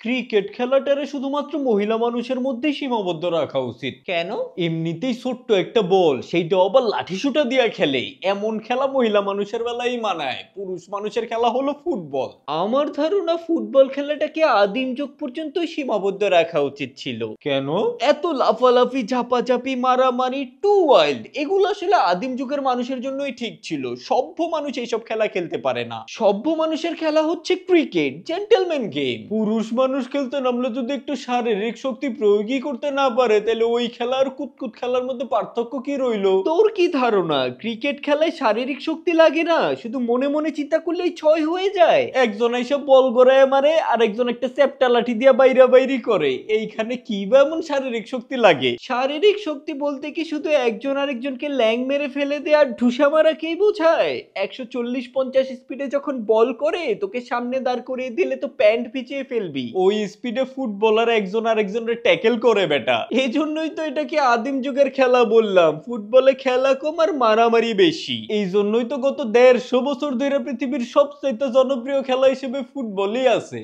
Cricket খেলাটারে শুধুমাত্র মহিলা মানুষের মধ্যেই সীমাবদ্ধ রাখা উচিত। কেন? এমনিতেই ছোট্ট একটা বল, সেইটা আবার লাঠি সুটা দিয়ে খেলে, এমন খেলা মহিলা মানুষের বেলায় মানায়। পুরুষ মানুষের খেলা হলো ফুটবল। আমার ধারণা ফুটবল খেলাটাকে আদিম যুগ পর্যন্তই সীমাবদ্ধ রাখা উচিত ছিল। কেন? এত লাফালাফি, ঝাপাঝাপি, মারামারি, টু ওয়াইল্ড, এগুলো আসলে আদিম যুগের মানুষের জন্যই ঠিক ছিল। সভ্য মানুষ এইসব খেলা খেলতে পারে না। সভ্য মানুষের খেলা হচ্ছে ক্রিকেট, জেন্টলম্যান গেম। পুরুষ মানুষ খেলতে নামলে যদি একটু শারীরিক শক্তি প্রয়োগই করতে না পারে, তাহলে ওই খেলা আর কুতকুত খেলার মধ্যে পার্থক্য কি রইলো? তোর কি ধারণা ক্রিকেট খেলায় শারীরিক শক্তি লাগে না, শুধু মনে মনে চিন্তা করলেই ছয় হয়ে যায়? একজন এসব বল গড়ায় মারে, আর একজন একটা চ্যাপ্টা লাঠি দিয়ে বাইরা বাইরি করে, এইখানে কি বা এমন শারীরিক শক্তি লাগে? শারীরিক শক্তি বলতে কি শুধু একজন আরেকজনকে ল্যাং মেরে ফেলে দেয় আর ঢুসা মারাকেই বোঝায়? 140-50 স্পিডে যখন বল করে তোকে সামনে দাঁড় করিয়ে দিলে তো প্যান্ট ভিজিয়ে ফেলবি। ওই স্পিডে ফুটবলার একজন আরেকজনের ট্যাকেল করে বেটা। এই জন্যই তো এটাকে আদিম যুগের খেলা বললাম। ফুটবলে খেলা কম আর মারামারি বেশি। এই জন্যই তো গত 150 বছর ধরে পৃথিবীর সবচেয়ে জনপ্রিয় খেলা হিসেবে ফুটবলই আছে।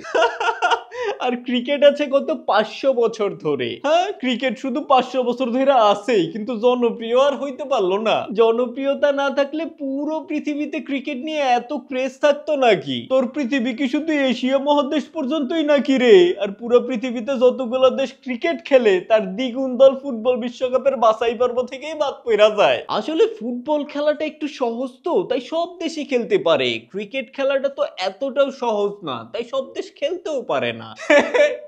আর ক্রিকেট আছে গত 500 বছর ধরে। হ্যাঁ, ক্রিকেট শুধু 500 বছর ধরে আছেই, কিন্তু জনপ্রিয় আর হইতে পারলো না। জনপ্রিয়তা না থাকলে পুরো পৃথিবীতে ক্রিকেট নিয়ে এত ক্রেজ থাকতো নাকি? তোর পৃথিবী কি শুধু এশিয়া মহাদেশ পর্যন্তই নাকি রে? আর পুরো পৃথিবীতে যতগুলো দেশ ক্রিকেট খেলে তার দ্বিগুণ দল ফুটবল বিশ্বকাপের বাছাই পর্ব থেকেই বাদ পড়া যায়। আসলে ফুটবল খেলাটা একটু সহজ তো, তাই সব দেশই খেলতে পারে। ক্রিকেট খেলাটা তো এতটাও সহজ না, তাই সব দেশ খেলতেও পারে না।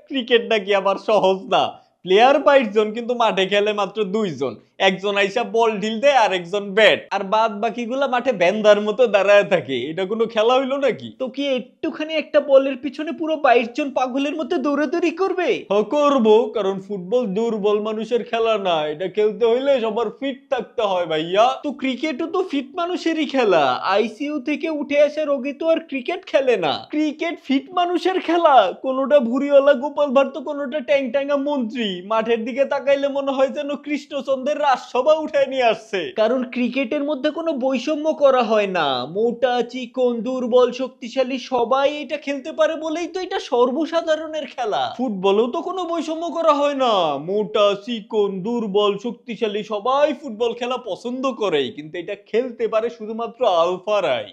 ক্রিকেট নাকি আবার সহজ না? প্লেয়ার 22 জন, কিন্তু মাঠে খেলে মাত্র 2 জন। একজন আইসা বল ঢিল দেয় আর একজন ব্যাট, আর বাদ বাকিগুলা মাঠে ব্যান্দার মতো দাঁড়ায় থাকে। এটা কোনো খেলা হইলো নাকি? তো কি একটুখানি একটা বলের পিছনে পুরো 22 জন পাগলের মতো দৌড়াদৌড়ি করবে? করবো, কারণ ফুটবল দুর্বল মানুষের খেলা না। এটা খেলতে হইলে সবার ফিট থাকতে হয় ভাইয়া। তো ক্রিকেটও তো ফিট মানুষেরই খেলা। আইসিইউ থেকে উঠে আসা রোগী তো আর ক্রিকেট খেলে না। ক্রিকেট ফিট মানুষের খেলা। কোনোটা ভুঁড়িওয়ালা গোপাল ভাঁড়, তো কোনোটা ট্যাংটাঙ্গা মন্ত্রী। মাঠের দিকে তাকাইলে মনে হয় যেন কৃষ্ণচন্দ্রের রাজসভা উঠায় নিয়ে আসছে। কারণ ক্রিকেটের মধ্যে কোনো বৈষম্য করা হয় না। মোটা, চিকন, দুর্বল, শক্তিশালী সবাই এটা খেলতে পারে বলেই তো এটা সর্বসাধারণের খেলা। ফুটবলেও তো কোনো বৈষম্য করা হয় না। মোটা, চিকন, দুর্বল, শক্তিশালী সবাই ফুটবল খেলা পছন্দ করে, কিন্তু এটা খেলতে পারে শুধুমাত্র আলফারাই।